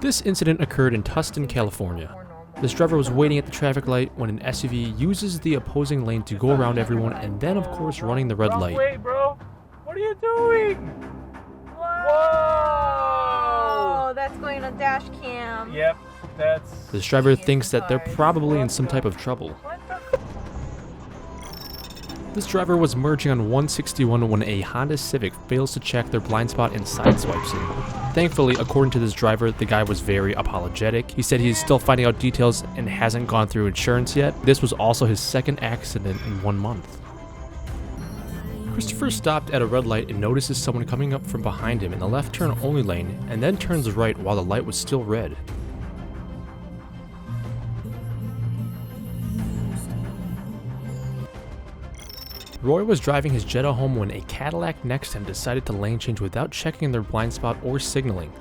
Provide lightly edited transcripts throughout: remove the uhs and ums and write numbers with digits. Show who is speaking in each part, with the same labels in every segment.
Speaker 1: This incident occurred in Tustin, California. This driver was waiting at the traffic light when an SUV uses the opposing lane to go around everyone and then, of course, running the red light.
Speaker 2: Wait, bro. What are you doing?
Speaker 3: Whoa! That's going on dash cam.
Speaker 2: Yep, that's...
Speaker 1: This driver thinks that they're probably in some type of trouble. This driver was merging on 161 when a Honda Civic fails to check their blind spot and sideswipes him. Thankfully, according to this driver, the guy was very apologetic. He said he's still finding out details and hasn't gone through insurance yet. This was also his second accident in 1 month. Christopher stopped at a red light and notices someone coming up from behind him in the left turn only lane and then turns right while the light was still red. Roy was driving his Jetta home when a Cadillac next to him decided to lane change without checking their blind spot or signaling.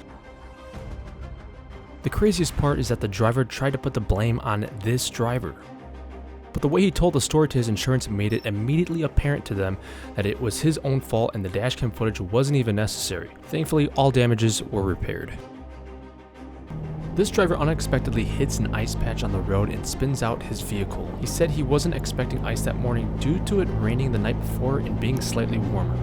Speaker 1: The craziest part is that the driver tried to put the blame on this driver. But the way he told the story to his insurance made it immediately apparent to them that it was his own fault and the dashcam footage wasn't even necessary. Thankfully, all damages were repaired. This driver unexpectedly hits an ice patch on the road and spins out his vehicle. He said he wasn't expecting ice that morning due to it raining the night before and being slightly warmer.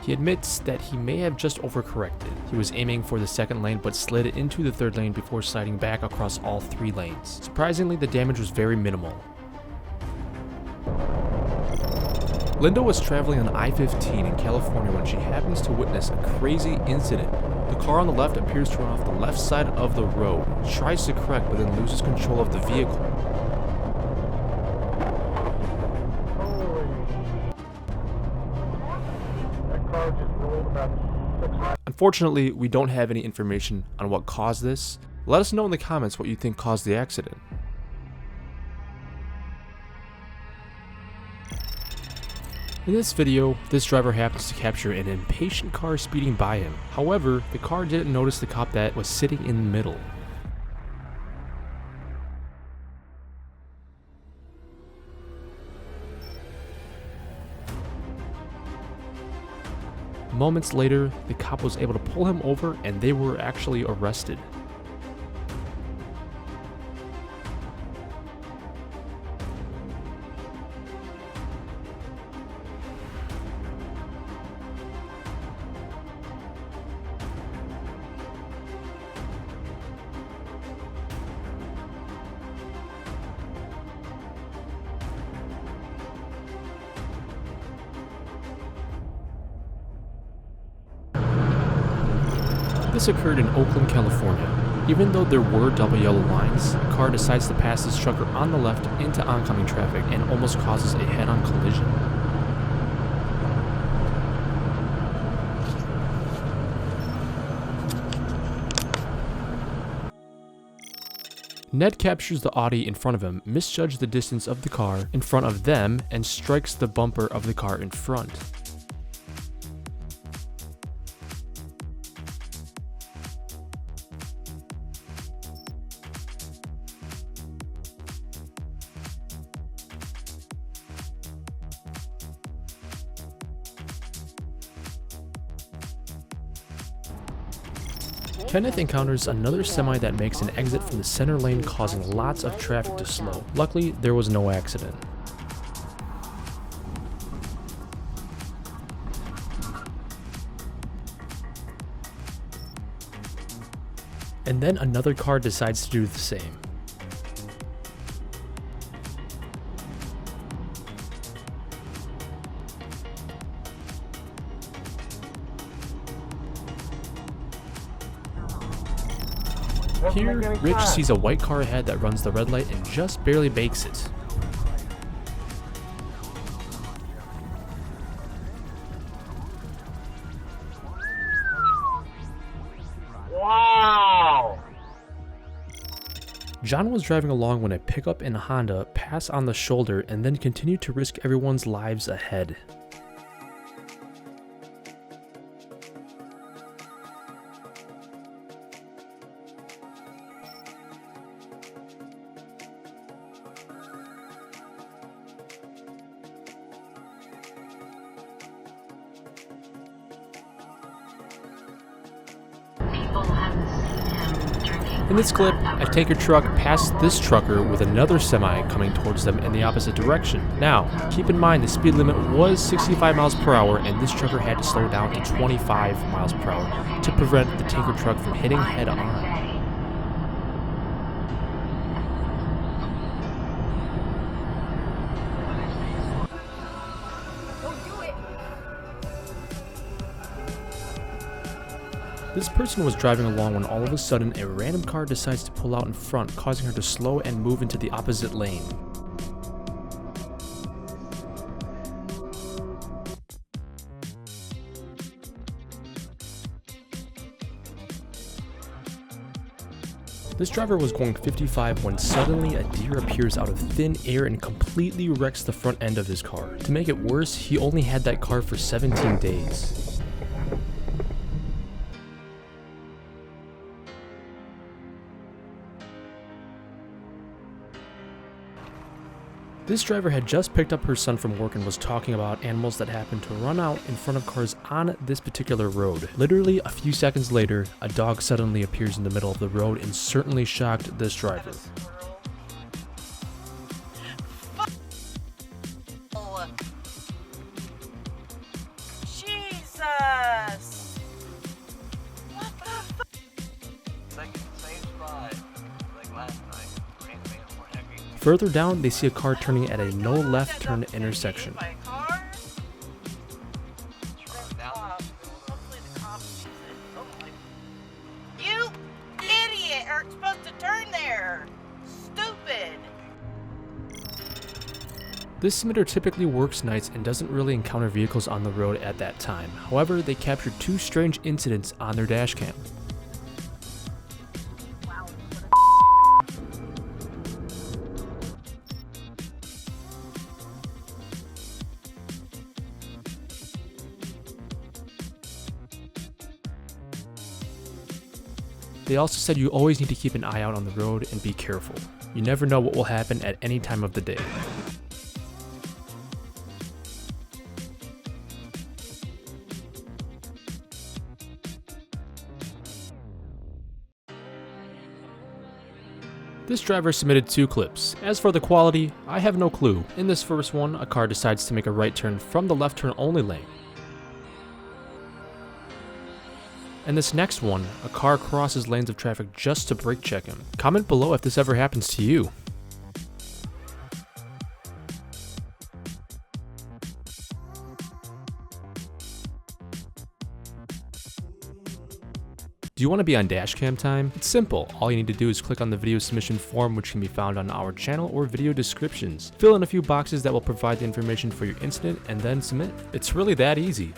Speaker 1: He admits that he may have just overcorrected. He was aiming for the second lane but slid into the third lane before sliding back across all 3 lanes. Surprisingly, the damage was very minimal. Linda was traveling on I-15 in California when she happens to witness a crazy incident. The car on the left appears to run off the left side of the road, tries to correct but then loses control of the vehicle. Unfortunately, we don't have any information on what caused this. Let us know in the comments what you think caused the accident. In this video, this driver happens to capture an impatient car speeding by him. However, the car didn't notice the cop that was sitting in the middle. Moments later, the cop was able to pull him over and they were actually arrested. This occurred in Oakland, California. Even though there were double yellow lines, a car decides to pass this trucker on the left into oncoming traffic and almost causes a head-on collision. Ned captures the Audi in front of him, misjudged the distance of the car in front of them, and strikes the bumper of the car in front. Kenneth encounters another semi that makes an exit from the center lane, causing lots of traffic to slow. Luckily, there was no accident. And then another car decides to do the same. Here, Rich sees a white car ahead that runs the red light and just barely makes it.
Speaker 2: Wow!
Speaker 1: John was driving along when a pickup and a Honda pass on the shoulder and then continue to risk everyone's lives ahead. In this clip, a tanker truck passed this trucker with another semi coming towards them in the opposite direction. Now, keep in mind the speed limit was 65 miles per hour and this trucker had to slow down to 25 miles per hour to prevent the tanker truck from hitting head on. This person was driving along when all of a sudden a random car decides to pull out in front, causing her to slow and move into the opposite lane. This driver was going 55 when suddenly a deer appears out of thin air and completely wrecks the front end of his car. To make it worse, he only had that car for 17 days. This driver had just picked up her son from work and was talking about animals that happened to run out in front of cars on this particular road. Literally a few seconds later, a dog suddenly appears in the middle of the road and certainly shocked this driver.
Speaker 4: Jesus! What the fuck? Same spot like last night.
Speaker 1: Further down, they see a car turning at a no left turn intersection.
Speaker 4: You idiot! Aren't supposed to turn there! Stupid!
Speaker 1: This submitter typically works nights and doesn't really encounter vehicles on the road at that time. However, they captured two strange incidents on their dash cam. They also said you always need to keep an eye out on the road and be careful. You never know what will happen at any time of the day. This driver submitted 2 clips. As for the quality, I have no clue. In this first one, a car decides to make a right turn from the left turn only lane. And this next one, a car crosses lanes of traffic just to brake check him. Comment below if this ever happens to you. Do you want to be on dashcam time? It's simple. All you need to do is click on the video submission form, which can be found on our channel or video descriptions. Fill in a few boxes that will provide the information for your incident and then submit. It's really that easy.